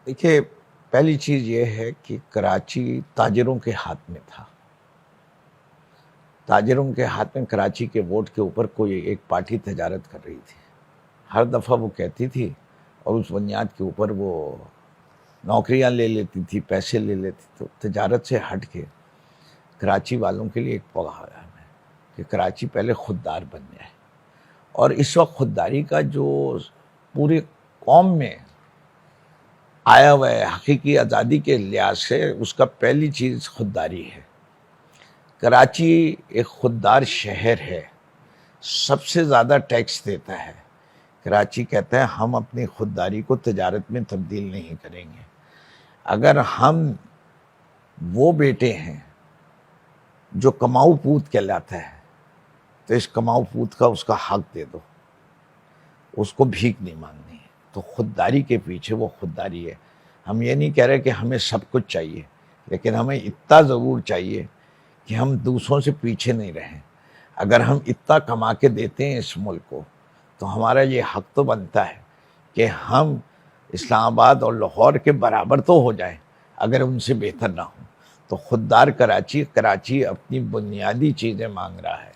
دیکھیے، پہلی چیز یہ ہے کہ کراچی تاجروں کے ہاتھ میں تھا. تاجروں کے ہاتھ میں کراچی کے ووٹ کے اوپر کوئی ایک پارٹی تجارت کر رہی تھی. ہر دفعہ وہ کہتی تھی اور اس بنیاد کے اوپر وہ نوکریاں لے لیتی تھی، پیسے لے لیتی. تو تجارت سے ہٹ کے کراچی والوں کے لیے ایک پیغام ہے کہ کراچی پہلے خوددار بن جائے. اور اس وقت خودداری کا جو پورے قوم میں آیا ہوا ہے حقیقی آزادی کے لحاظ سے، اس کا پہلی چیز خودداری ہے. کراچی ایک خوددار شہر ہے، سب سے زیادہ ٹیکس دیتا ہے. کراچی کہتا ہے ہم اپنی خودداری کو تجارت میں تبدیل نہیں کریں گے. اگر ہم وہ بیٹے ہیں جو کماؤ پوت کہلاتا ہے تو اس کماؤ پوت کا اس کا حق دے دو، اس کو بھیک نہیں مانگنی ہے. تو خودداری کے پیچھے وہ خودداری ہے. ہم یہ نہیں کہہ رہے کہ ہمیں سب کچھ چاہیے، لیکن ہمیں اتنا ضرور چاہیے کہ ہم دوسروں سے پیچھے نہیں رہیں. اگر ہم اتنا کما کے دیتے ہیں اس ملک کو تو ہمارا یہ حق تو بنتا ہے کہ ہم اسلام آباد اور لاہور کے برابر تو ہو جائیں، اگر ان سے بہتر نہ ہوں. تو خوددار کراچی اپنی بنیادی چیزیں مانگ رہا ہے،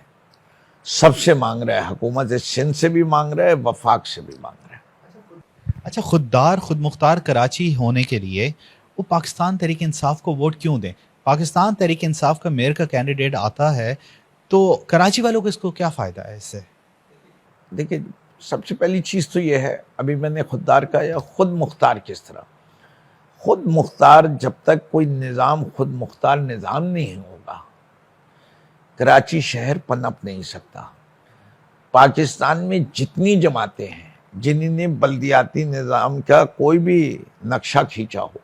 سب سے مانگ رہا ہے، حکومت سندھ سے بھی مانگ رہا ہے، وفاق سے بھی مانگ رہا ہے. اچھا، خوددار خود مختار کراچی ہونے کے لیے وہ پاکستان تحریک انصاف کو ووٹ کیوں دیں؟ پاکستان تحریک انصاف کا میئر کا کینڈیڈیٹ آتا ہے تو کراچی والوں کو اس کو کیا فائدہ ہے اس سے؟ دیکھیں، سب سے پہلی چیز تو یہ ہے، ابھی میں نے خوددار کہا یا خود مختار کس طرح. خود مختار جب تک کوئی نظام خود مختار نظام نہیں ہوگا، کراچی شہر پنپ نہیں سکتا. پاکستان میں جتنی جماعتیں ہیں جنہوں نے بلدیاتی نظام کا کوئی بھی نقشہ کھینچا ہو،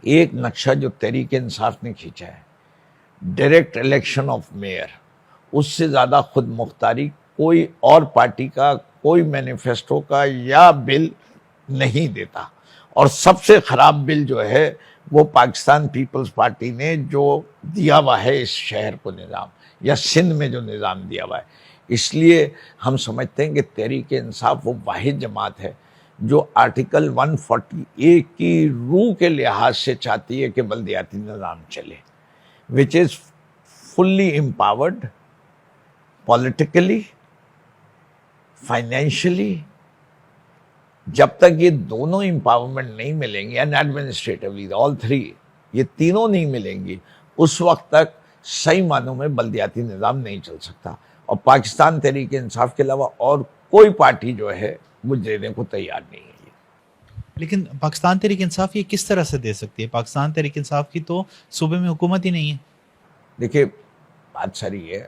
ایک نقشہ جو تحریک انصاف نے کھینچا ہے، ڈائریکٹ الیکشن آف میئر، اس سے زیادہ خود مختاری کوئی اور پارٹی کا کوئی مینیفیسٹو کا یا بل نہیں دیتا. اور سب سے خراب بل جو ہے وہ پاکستان پیپلز پارٹی نے جو دیا ہوا ہے اس شہر کو نظام، یا سندھ میں جو نظام دیا ہوا ہے. اس لیے ہم سمجھتے ہیں کہ تحریک انصاف وہ واحد جماعت ہے جو آرٹیکل 140A کی روح کے لحاظ سے چاہتی ہے کہ بلدیاتی نظام چلے، which is fully empowered politically, financially. جب تک یہ دونوں امپاورمنٹ نہیں ملیں گے، اینڈ ایڈمنسٹریٹولی آل تھری، یہ تینوں نہیں ملیں گی، اس وقت تک صحیح معنوں میں بلدیاتی نظام نہیں چل سکتا. اور پاکستان تحریک انصاف کے علاوہ اور کوئی پارٹی جو ہے وہ دینے کو تیار نہیں ہے. لیکن پاکستان تحریک انصاف یہ کس طرح سے دے سکتی ہے؟ پاکستان تحریک انصاف کی تو صوبے میں حکومت ہی نہیں ہے. دیکھیے، بات ساری ہے،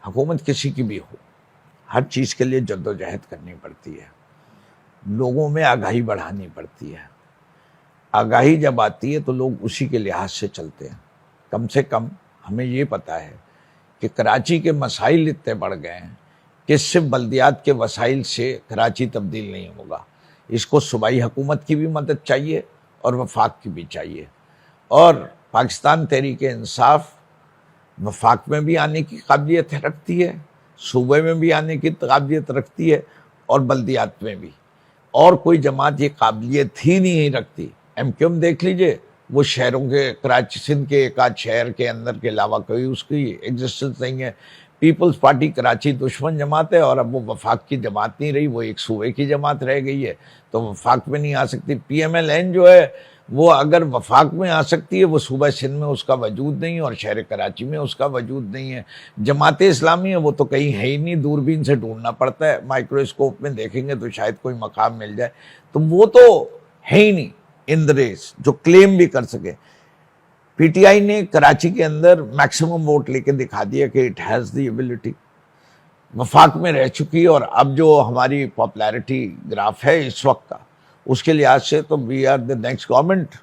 حکومت کسی کی بھی ہو، ہر چیز کے لیے جدوجہد کرنی پڑتی ہے، لوگوں میں آگاہی بڑھانی پڑتی ہے. آگاہی جب آتی ہے تو لوگ اسی کے لحاظ سے چلتے ہیں. کم سے کم ہمیں یہ پتا ہے کہ کراچی کے مسائل اتنے بڑھ گئے ہیں کہ صرف بلدیات کے وسائل سے کراچی تبدیل نہیں ہوگا. اس کو صوبائی حکومت کی بھی مدد چاہیے اور وفاق کی بھی چاہیے. اور پاکستان تحریک انصاف وفاق میں بھی آنے کی قابلیت رکھتی ہے، صوبے میں بھی آنے کی قابلیت رکھتی ہے، اور بلدیات میں بھی. اور کوئی جماعت یہ قابلیت ہی نہیں رکھتی. ایم کیو ایم دیکھ لیجئے، وہ شہروں کے کراچی سندھ کے ایک آدھ شہر کے اندر کے علاوہ کوئی اس کی ایگزسٹنس نہیں ہے. پیپلز پارٹی کراچی دشمن جماعت ہے، اور اب وہ وفاق کی جماعت نہیں رہی، وہ ایک صوبے کی جماعت رہ گئی ہے، تو وفاق میں نہیں آ سکتی. پی ایم ایل این جو ہے وہ اگر وفاق میں آ سکتی ہے، وہ صوبہ سندھ میں اس کا وجود نہیں ہے اور شہر کراچی میں اس کا وجود نہیں ہے. جماعت اسلامی ہے وہ تو کہیں ہے ہی نہیں، دوربین سے ڈھونڈنا پڑتا ہے، مائکروسکوپ میں دیکھیں گے تو شاید کوئی مقام مل جائے. تو وہ تو ہے ہی نہیں ان دا ریس جو کلیم بھی کر سکے. پی ٹی آئی نے کراچی کے اندر میکسیمم ووٹ لے کے دکھا دیا کہ اٹ ہیز دی ایبلٹی، وفاق میں رہ چکی. اور اب جو ہماری پاپولیرٹی گراف ہے اس وقت کا، اس کے لحاظ سے تو we are the next government